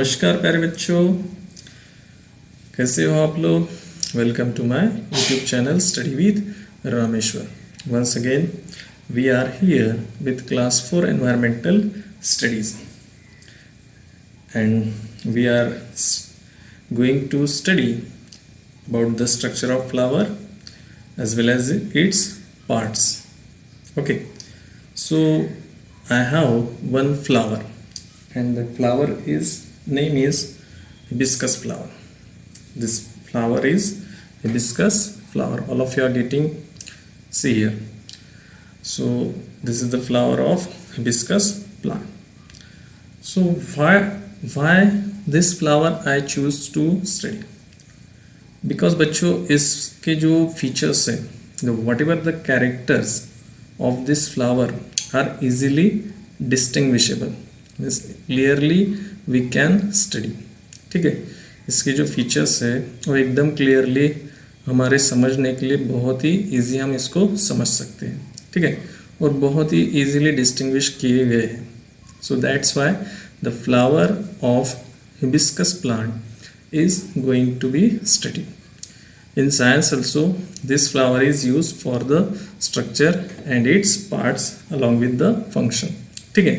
नमस्कार प्यारे बच्चों, कैसे हो आप लोग। Welcome to my YouTube channel study with Rameshwar. Once again we are here with class 4 environmental studies and we are going to study about the structure of flower as well as its parts. Okay, so I have one flower and the flower is name is hibiscus flower. This flower is hibiscus flower. All of you are getting, see here. So this is the flower of hibiscus plant. So why this flower I choose to study? Because बच्चों इसके जो features हैं, the whatever the characters of this flower are easily distinguishable. This clearly we can study. ठीक है, इसके जो features है वो एकदम क्लियरली हमारे समझने के लिए बहुत ही इजी हम इसको समझ सकते हैं। ठीक है, और बहुत ही इजीली डिस्टिंग्विश किए गए हैं। So that's why the flower of hibiscus plant is going to be study. In science also, this flower is used for the structure and its parts along with the function. ठीक है,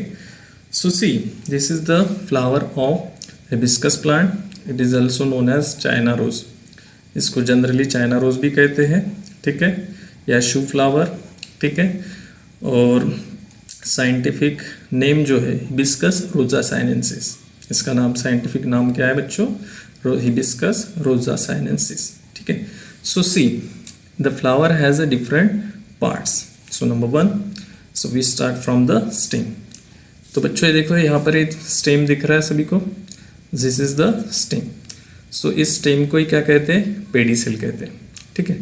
so see, this is the flower of hibiscus plant. It is also known as China rose. इसको generally China rose भी कहते हैं, ठीक है, या शू flower. ठीक है, और साइंटिफिक नेम जो है हिबिस्कस रोजा साइनेंसिस। इसका नाम साइंटिफिक नाम क्या है बच्चों? हिबिस्कस रोजा साइनेंसिस। ठीक है, so see the flower has a different parts. So number one, so we start from the stem. तो बच्चों ये देखो, यहाँ पर एक स्टेम दिख रहा है सभी को। This is the stem. So इस स्टेम को ही क्या कहते हैं? पेडिसिल कहते हैं। ठीक है,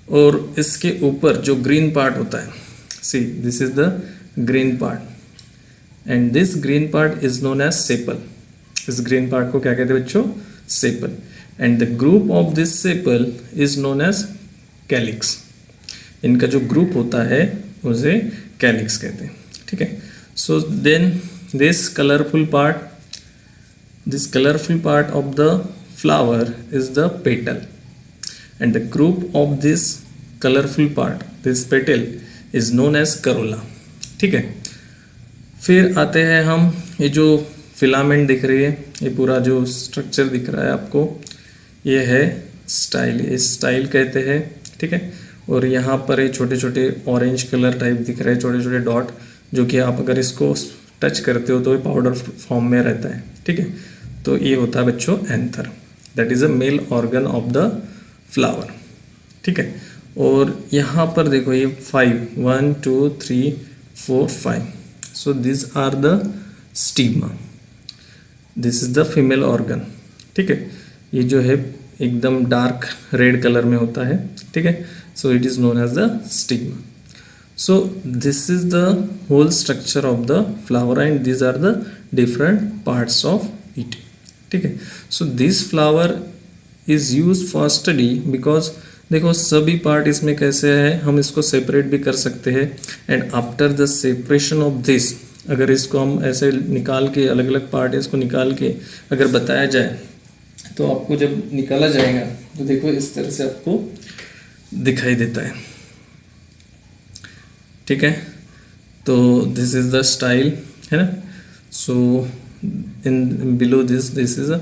और इसके ऊपर जो ग्रीन पार्ट होता है, see this is the green part and this green part is known as sepal. इस ग्रीन पार्ट को क्या कहते हैं बच्चों? Sepal. And the group of this sepal is known as calyx. इनका जो ग्रुप होता है उसे कैलिक्स कहते हैं। ठीक है, so then this colourful part of the flower is the petal and the group of this colourful part, this petal is known as corolla. ठीक है, फिर आते हैं हम, ये जो फिलामेंट दिख रही है, ये पूरा जो स्ट्रक्चर दिख रहा है आपको, ये है स्टाइल। ये स्टाइल कहते हैं। ठीक है, और यहाँ पर ये छोटे छोटे ऑरेंज कलर टाइप दिख रहे हैं, छोटे छोटे डॉट, जो कि आप अगर इसको टच करते हो तो ये पाउडर फॉर्म में रहता है। ठीक है, तो ये होता है बच्चों anther. That is a male organ of the flower. ठीक है, और यहाँ पर देखो ये 1 2 3 4 5। So this are the stigma. This is the female organ. ठीक है, ये जो है एकदम डार्क रेड कलर में होता है। ठीक है, so it is known as the stigma. So this is the whole structure of the flower and these are the different parts of it. ठीक है, so this flower is use for study because देखो सभी part इसमें कैसे है, हम इसको separate भी कर सकते हैं। And after the separation of this, अगर इसको हम ऐसे निकाल के, अलग अलग पार्ट इसको निकाल के अगर बताया जाए तो आपको जब निकाला जाएगा तो देखो इस तरह से आपको दिखाई देता है। ठीक है, तो दिस इज द स्टाइल, है ना। So in below this is a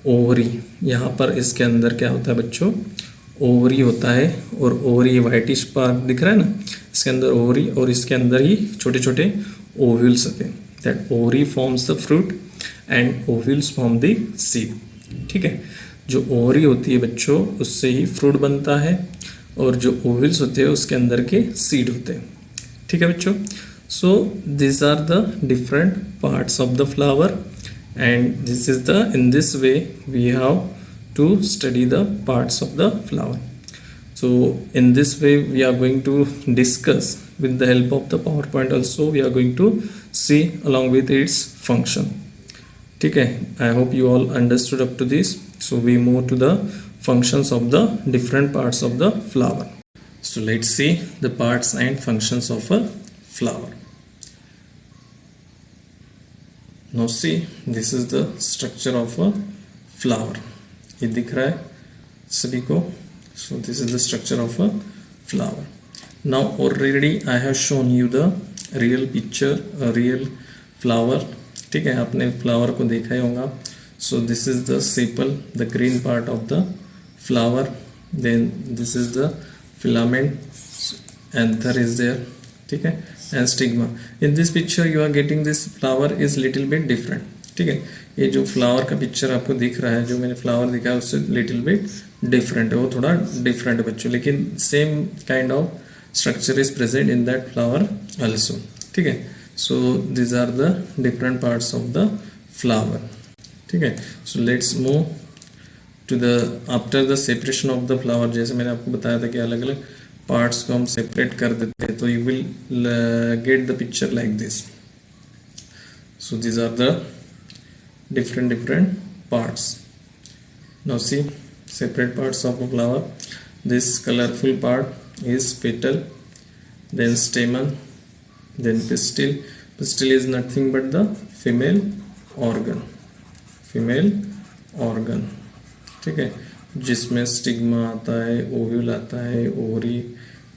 ovary. यहाँ पर इसके अंदर क्या होता है बच्चों? ओवरी होता है, और ओवरी वाइटिश पार्ट दिख रहा है ना, इसके अंदर ओवरी, और इसके अंदर ही छोटे छोटे ओव्यूल्स होते हैं। That ovary forms the fruit and ovules form the seed. ठीक है, जो ओवरी होती है बच्चों उससे ही फ्रूट बनता है, और जो ओव्यूल्स होते हैं उसके अंदर के सीड होते हैं। ठीक है बच्चों, so this are the different parts of the flower and this is the, in this way we have to study the parts of the flower. So in this way we are going to discuss with the help of the PowerPoint also, we are going to see along with its function. ठीक है, I hope you all understood up to this. So we move to the functions of the different parts of the flower. So let's see the parts and functions of a flower. Now see, this is the structure of a flower. ये दिख रहा है सभी को. So this is the structure of a flower. Now already I have shown you the real picture, a real flower. ठीक है, आपने flower को देखा ही होगा. So this is the sepal, the green part of the flower. Then this is the filament, anther is there. ठीक है, and stigma. In this picture you are getting this flower is little bit different. ठीक है, ये जो flower का picture आपको दिख रहा है, जो मैंने फ्लावर दिखा है उससे लिटिल बिट डिफरेंट है, वो थोड़ा डिफरेंट है बच्चों, लेकिन same kind of structure is present in that flower also. ठीक है, so this are the different parts of the flower. ठीक है, so let's move to the after the separation of the flower. जैसे मैंने आपको बताया था कि अलग अलग पार्ट्स को हम सेपरेट कर देते हैं, तो you will get the picture like this. So this are the different parts. Now see, separate parts of a flower. This colorful part is petal, then stamen, then pistil. Pistil is nothing but the female organ. Female organ. ठीक है, जिसमें stigma आता है, ovule आता है, ovary,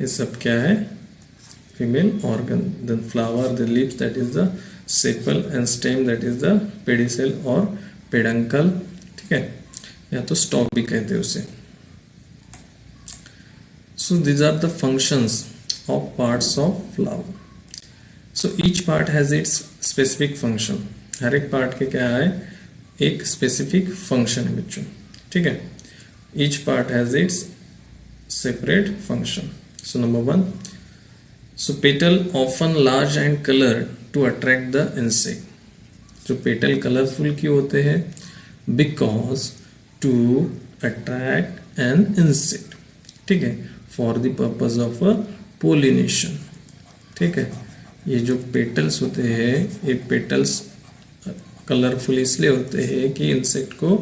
ये सब क्या है? Female organ. Then flower, the lips, that is the sepal, and stem, that is the pedicel और पेडंकल. ठीक है, या तो स्टॉक भी कहते हैं उसे. So these are the functions of parts of flower. So each part has its specific function. हर एक पार्ट के क्या है? एक स्पेसिफिक फंक्शन है बच्चों. ठीक है, each part has it's separate function. So number 1, so petal often large and colored to attract the insect. जो पेटल कलरफुल क्यों होते हैं? Because to attract an insect. ठीक है, for the purpose of a pollination. ठीक है, ये जो पेटल्स होते हैं, ये पेटल्स कलरफुल इसलिए होते हैं कि इंसेक्ट को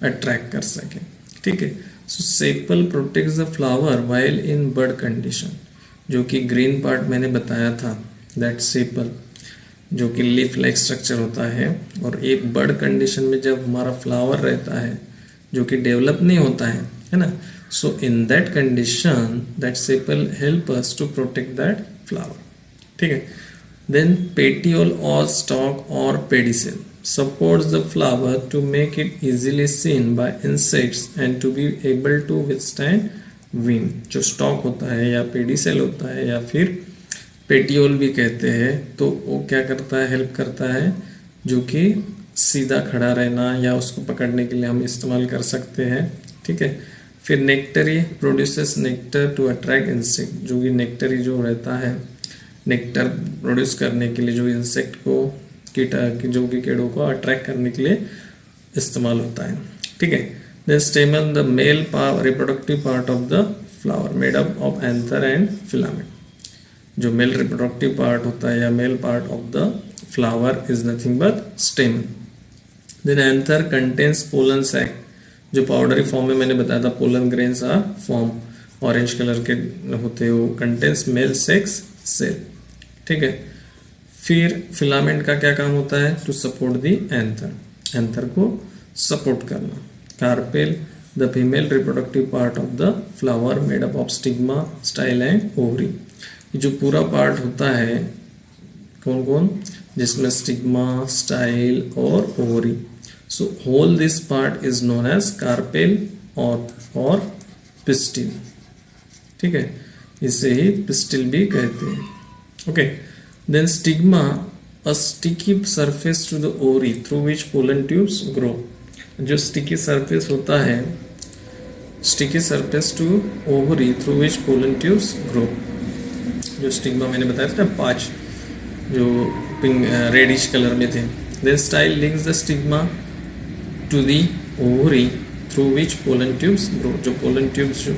अट्रैक्ट कर सके. ठीक है, so sepal protects the flower while in bud condition. जो कि ग्रीन पार्ट मैंने बताया था, दैट सेपल, जो कि लीफ लाइक स्ट्रक्चर होता है, और एक बर्ड कंडीशन में जब हमारा फ्लावर रहता है जो कि डेवलप नहीं होता है ना, so in that condition that sepal help us to protect that flower. ठीक है, देन पेटियोल और स्टॉक और pedicel supports the flower to make it easily seen by insects and to be able to withstand wind. जो stock होता है या pedicel होता है या फिर पेटियोल भी कहते हैं, तो वो क्या करता है? हेल्प करता है, जो कि सीधा खड़ा रहना या उसको पकड़ने के लिए हम इस्तेमाल कर सकते हैं. ठीक है, फिर nectary produces nectar to attract insect. जो कि नेक्टरी जो रहता है, नेक्टर प्रोड्यूस करने के लिए जो इंसेक्ट को जो कि कीड़ों को अट्रैक्ट करने के लिए इस्तेमाल होता है. ठीक है, then stamen, the male reproductive part of the flower made up of anther and filament. जो मेल रिप्रोडक्टिव पार्ट होता है या male part of the flower is nothing but stamen. Then anther contains pollen sac. जो powdery form में मैंने बताया था, pollen grains are form, orange colour के होते हैं, वो कंटेन्स मेल सेक्स सेल. ठीक है, फिर फिलामेंट का क्या काम होता है? To support the anther, anther को सपोर्ट करना. Carpel, the female reproductive part of the flower made up of stigma, style and ovary. जो पूरा पार्ट होता है कौन कौन? जिसमें स्टिग्मा, स्टाइल और ovary. So whole this part is known as carpel और पिस्टिल. ठीक है, इसे ही पिस्टिल भी कहते हैं. Okay, then stigma, a sticky surface to the ovary through which pollen tubes grow. जो स्टिकी सरफेस होता है, sticky surface to ovary through which pollen tubes grow. जो स्टिग्मा मैंने बताया था, 5 जो पिंक रेडिश कलर में थे. Then style links the stigma to the ovary through which pollen tubes grow. जो पोलन ट्यूब्स जो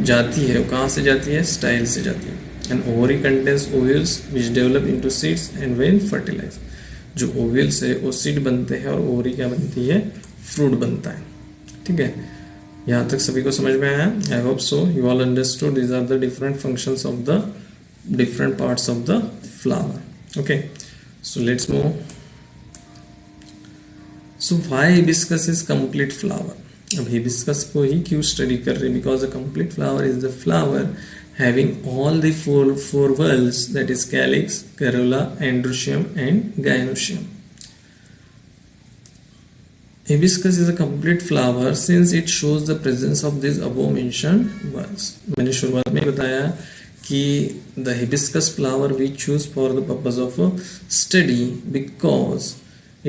जाती है वो कहाँ से जाती है? स्टाइल से जाती है. And ovary contains ovules which develop into seeds and when fertilise. जो ओव्यूल्स है वो सीड बनते हैं और ओवरी क्या बनती है? फ्रूट बनता है. ठीक है, यहाँ तक सभी को समझ में आया? I hope so you all understood. These are the different functions of the different parts of the flower. Okay, so let's move so why hibiscus is complete flower? अब हिबिस्कस को ही क्यों स्टडी कर रहे हैं? Because a complete flower is the flower having all the four whorls, that is calyx, corolla, androecium and gynoecium. Hibiscus is a complete flower since it shows the presence of these above mentioned whorls. मैंने शुरुआत में बताया कि the hibiscus flower we choose for the purpose of study because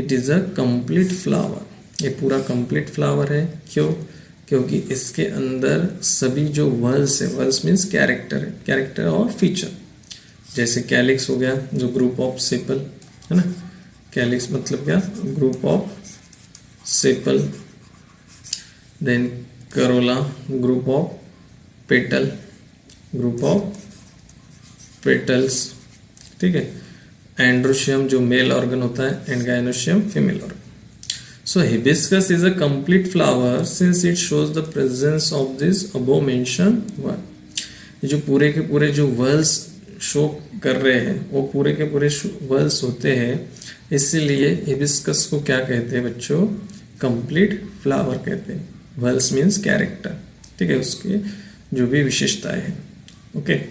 it is a complete flower. ये पूरा complete flower है. क्यों? क्योंकि इसके अंदर सभी जो वर्ल्स है, वर्ल्स मीन्स कैरेक्टर है, कैरेक्टर और फीचर. जैसे कैलिक्स हो गया जो ग्रुप ऑफ सेपल है ना, कैलिक्स मतलब क्या? Group of sepal. Then corolla group of petal, group of petals, ठीक है. एंड्रोशियम जो मेल ऑर्गन होता है and gynoecium female organ. So hibiscus is a complete flower since it shows the presence of this above mentioned whorl. ये जो पूरे के पूरे जो whorls शो कर रहे हैं वो पूरे के पूरे whorls होते हैं, इसीलिए hibiscus को क्या कहते हैं बच्चों? complete flower कहते हैं. whorls means character, ठीक है, उसके जो भी विशेषताएं हैं. Okay,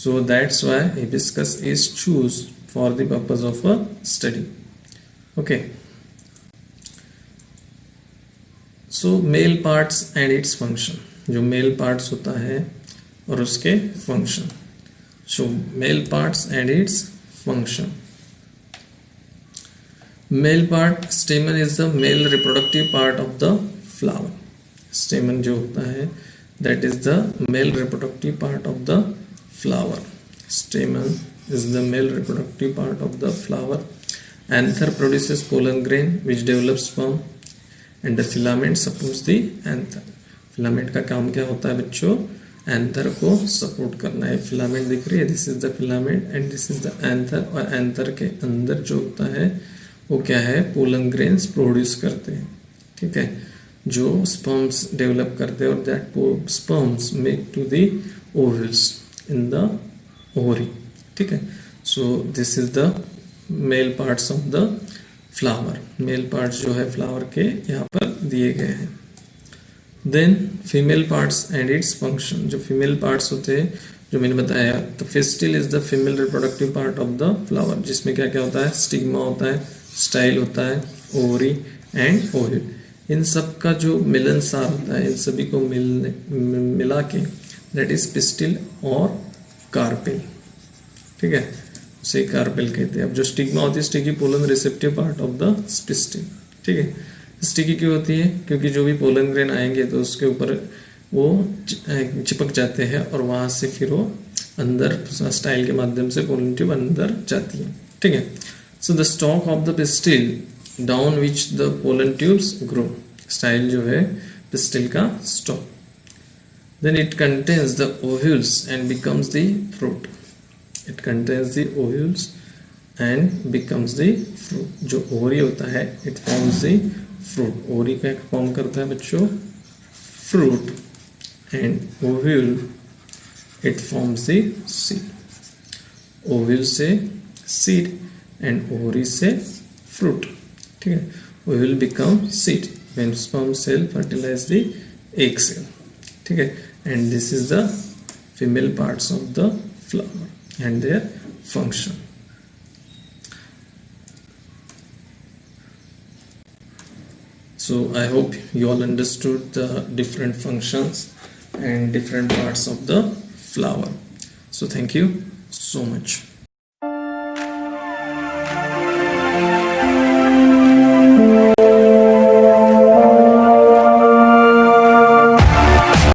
so that's why hibiscus is choose for the purpose of a study. okay. So male parts and its function. जो मेल पार्ट्स होता है और उसके function. So male parts and its function. Male part, stamen is the male reproductive part of the flower. Stamen जो होता है that is the male reproductive part of the flower. Stamen is the male reproductive part of the flower. Anther produces pollen grain which develops sperm and the filament supports the anther. Filament का काम क्या होता है बच्चों? Anther को support करना है. Filament दिख रही है, this is the filament and this is the anther. और एंथर के अंदर जो होता है वो क्या है? पोलन ग्रेन्स प्रोड्यूस करते हैं, ठीक है, जो स्पर्म्स डेवलप करते हैं और that sperms make to the ovules in the ovary, ठीक है. So this is the male parts of the flower. Male parts जो है फ्लावर के यहाँ पर दिए गए हैं. Then female parts and its function. जो फीमेल पार्ट्स होते हैं जो मैंने बताया, तो pistil is the female reproductive part of the flower, जिसमें क्या क्या होता है? स्टिग्मा होता है, स्टाइल होता है, ओवरी एंड ओव्यूल. इन सब का जो मिलनसार होता है, इन सभी को मिला के दैट इज पिस्टिल और कार्पेल, ठीक है, उसे कार्पेल कहते हैं. अब जो स्टिग्मा होती है, sticky pollen receptive part of the pistil, ठीक है. स्टिकी क्यों होती है? क्योंकि जो भी पोलन ग्रेन आएंगे तो उसके ऊपर वो चिपक जाते हैं और वहां से फिर वो अंदर स्टाइल के माध्यम से पोलन ट्यूब अंदर जाती है, ठीक है. So the stalk of the pistil down which the pollen tubes grow. Style जो है पिस्टिल का stalk. Then it contains the ovules and becomes the fruit. It contains the ovules and becomes the fruit. जो ovary होता है it forms the fruit. Ovary का form करता है बच्चों fruit and ovule it forms the seed. Ovule से seed and ovary से fruit, ठीक है. Ovule become seed when sperm cell fertilize the egg cell, ठीक है. And this is the female parts of the flower and their function. So I hope you all understood the different functions and different parts of the flower. So thank you so much.